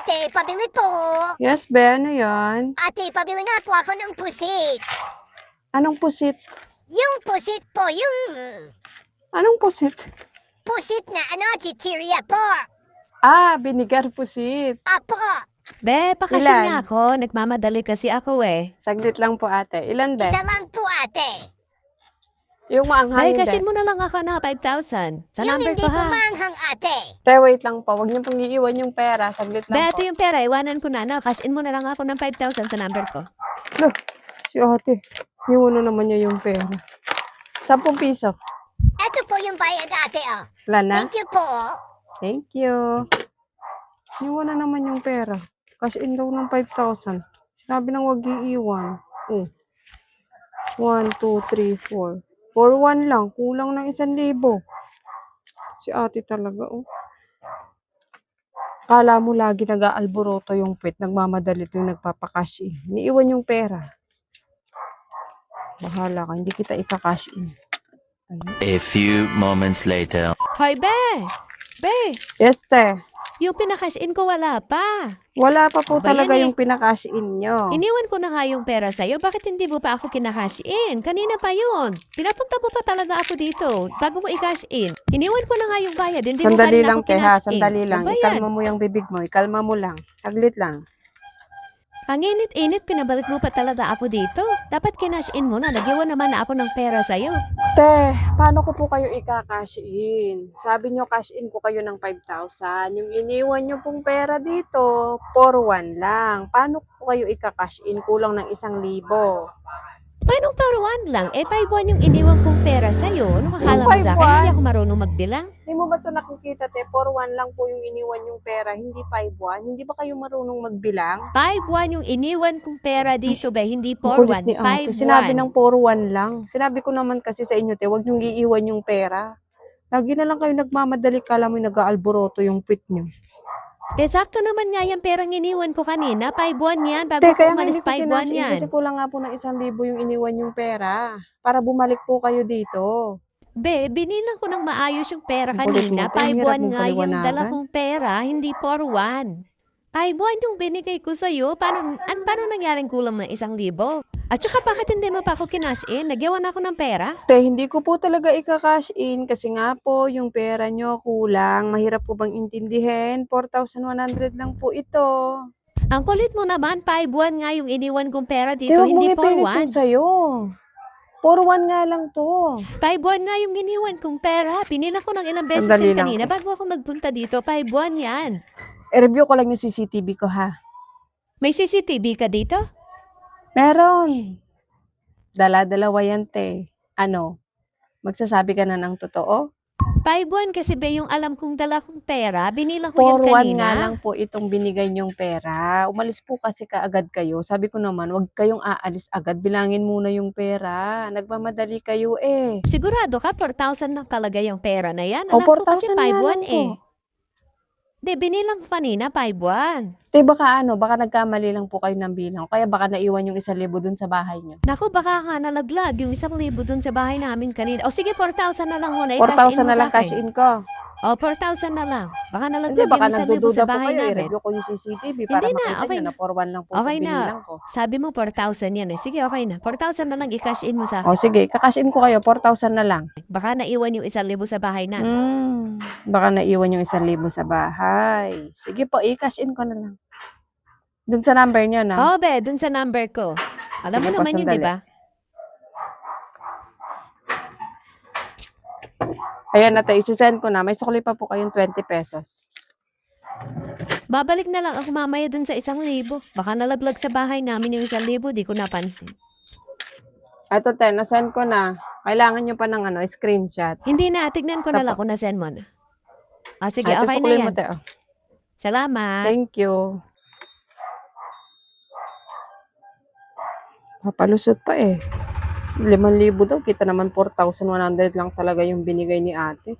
Ate, pabili po. Yes, be, ano yan? Ate, pabili nga po ako ng pusit. Anong pusit? Yung pusit po, yung Anong pusit? pusit na chichirya po. Ah, binigar pusit. Apo. Be, pakasyon Ilan? nga ako. Nagmamadali kasi ako eh. Saglit lang po, ate. Ilan, be? Isa lang po, ate. Yung Be, maanghang, kasyon be. mo na lang ako na 5,000. Sa Yung number hindi ko po ha. manghang, ate. Te, wait lang po. Huwag niyo pong iiwan yung pera. Saglit Be, lang ito po. yung pera. Iwanan ko na. Cash in mo na lang ako ng 5,000 sa number ko. Loh, si ate. Iwan na naman niya yung pera. 10 piso. Ito po yung bayad, ate, oh. Wala na? Thank you po. Thank you. Iwan na naman yung pera. Cash in daw ng 5,000. Sabi nang wag iiwan. Oh. 1, 2, 3, 4. 4-1 lang. Kulang ng 1,000. Si ate talaga, oh. Kala mo lagi nag-aalboroto yung puwet. Nagmamadali yung nagpapakash in. Iniiwan yung pera. Bahala ka. Hindi kita ika-cash in. Ayun. A few moments later. Hoy, Be! Be, Yes, te. yung pinakash in ko wala pa. Wala pa po Ba talaga yan eh? yung pinakash in nyo. Iniwan ko na nga yung pera sa'yo. Bakit hindi mo pa ako kinakash in? Kanina pa yun. Pinapunta mo pa talaga ako dito bago mo i-cash in. Iniwan ko na nga yung bayad. Hindi mo pa Sandali rin lang, ako te, ha? kinash in. Sandali lang. Ano ba yan? Ikalma mo yung bibig mo. Ikalma mo lang. Saglit lang. Ang init-init, pinabalik mo pa talaga ako dito. Dapat kinash in mo na. Nagyawan naman na ako ng pera sa'yo. Te, paano ko po kayo ika-cash in? Sabi nyo, cash in ko kayo ng 5,000. Yung iniwan nyo pong pera dito, 4-1 lang. Paano ko kayo ika-cash in? Kulang ng 1,000. Paano paruan lang? 5-1 yung iniwan kong pera sa'yo. Ano kakala mo sa akin? 5-1? Hindi ako marunong magbilang. Hindi mo ba ito nakikita, te? 4-1 lang po yung iniwan yung pera, hindi 5-1. Hindi ba kayo marunong magbilang? 5-1 yung iniwan kong pera dito ba? Hindi Ang kulit 4-1. ni ate. Sinabi 5-1. ng 4-1 lang. Sinabi ko naman kasi sa inyo, te, huwag niyong iiwan yung pera. Lagi na lang kayo nagmamadali, kala mo yung nag-aalboroto yung pit nyo. Sakto naman nga yung perang iniwan ko kanina. 5-1 yan. Bago Te, ako kaya nga umalis, hindi ko 5-1 kinash in yan. kasi kulang nga po ng 1,000 yung iniwan yung pera. Para bumalik po kayo dito. Be, binilang ko ng maayos yung pera Ang kulit kanina. mo, te. Ang hirap 5-1 mong nga yung dala paliwanagan. kong pera, hindi 4-1. 5-1 yung binigay ko sa'yo. Paano nangyaring kulang ng 1,000? At saka bakit hindi mo pa ako kinash in? Nagyawan ako ng pera? Te, hindi ko po talaga ika-cash in kasi nga po yung pera nyo kulang. Mahirap po bang intindihin? 4,100 lang po ito. Ang kulit mo naman, 5-1 nga yung iniwan kong pera Te, dito, huwag mong hindi ipilit yung 4-1. sa'yo. 4-1 nga lang to. 5-1 nga yung iniwan kong pera. Pinila ko ng ilang beses Sandali yun lang, kanina te. bago ako nagpunta dito. 5-1 yan. I-review ko lang yung CCTV ko, ha? May CCTV ka dito? Meron. Dala-dalawa yan, te. Ano? Magsasabi ka na ng totoo? 5-1 kasi ba yung alam kong dala kong pera, binila ko yan 4-1 kanina. nga lang po itong binigay niyong pera. Umalis po kasi kaagad kayo. Sabi ko naman, wag kayong aalis agad. Bilangin muna yung pera. Nagmamadali kayo eh. Sigurado ka, 4,000 lang talaga yung pera na yan. O, Alam ko kasi 4,000 nga 5-1 lang eh. po. Hindi, binilang ko kanina, 5-1. Te, baka nagkamali lang po kayo ng bilang. Kaya baka naiwan yung 1,000 dun sa bahay niyo. Naku, baka nga nalaglag yung 1,000 dun sa bahay namin kanina. O sige, 4,000 na lang muna. I-cash 4,000 in mo na sa lang cash akin. in ko. O, 4,000 na lang. Baka Hindi, nalaglag baka yung 1,000 nagdududa sa po bahay kayo. namin. I-review ko yung CCTV para Hindi na, makita okay niyo na. na 4-1 lang po Okay itong na. binilang ko. Sabi mo 4,000 yan eh. Sige, okay na. 4,000 na lang i-cash in mo sa akin. O sige, kakash in ko kayo. 4,000 na lang. Baka naiwan yung 1,000 sa bahay na. Baka naiwan yung 1,000 sa bahay. Sige po, i-cash in ko na lang. Dun sa number niyo, na. Oo, be, dun sa number ko. Alam Sige mo po, naman yun, sandali. di ba? Ayan na, isisend ko na. May sukli pa po kayong 20 pesos. Babalik na lang ako mamaya dun sa 1,000. Baka nalaglag sa bahay namin yung 1,000, di ko napansin. Ito, nasend ko na. Kailangan nyo pa ng screenshot. Hindi na, tignan ko na lang Tapo. kung na-send mo na. Sige, Ito, okay na sukli yan. mo, te. Oh. Salamat. Thank you. Papalusot pa eh. 5,000 daw. Kita naman 4,100 lang talaga yung binigay ni ate.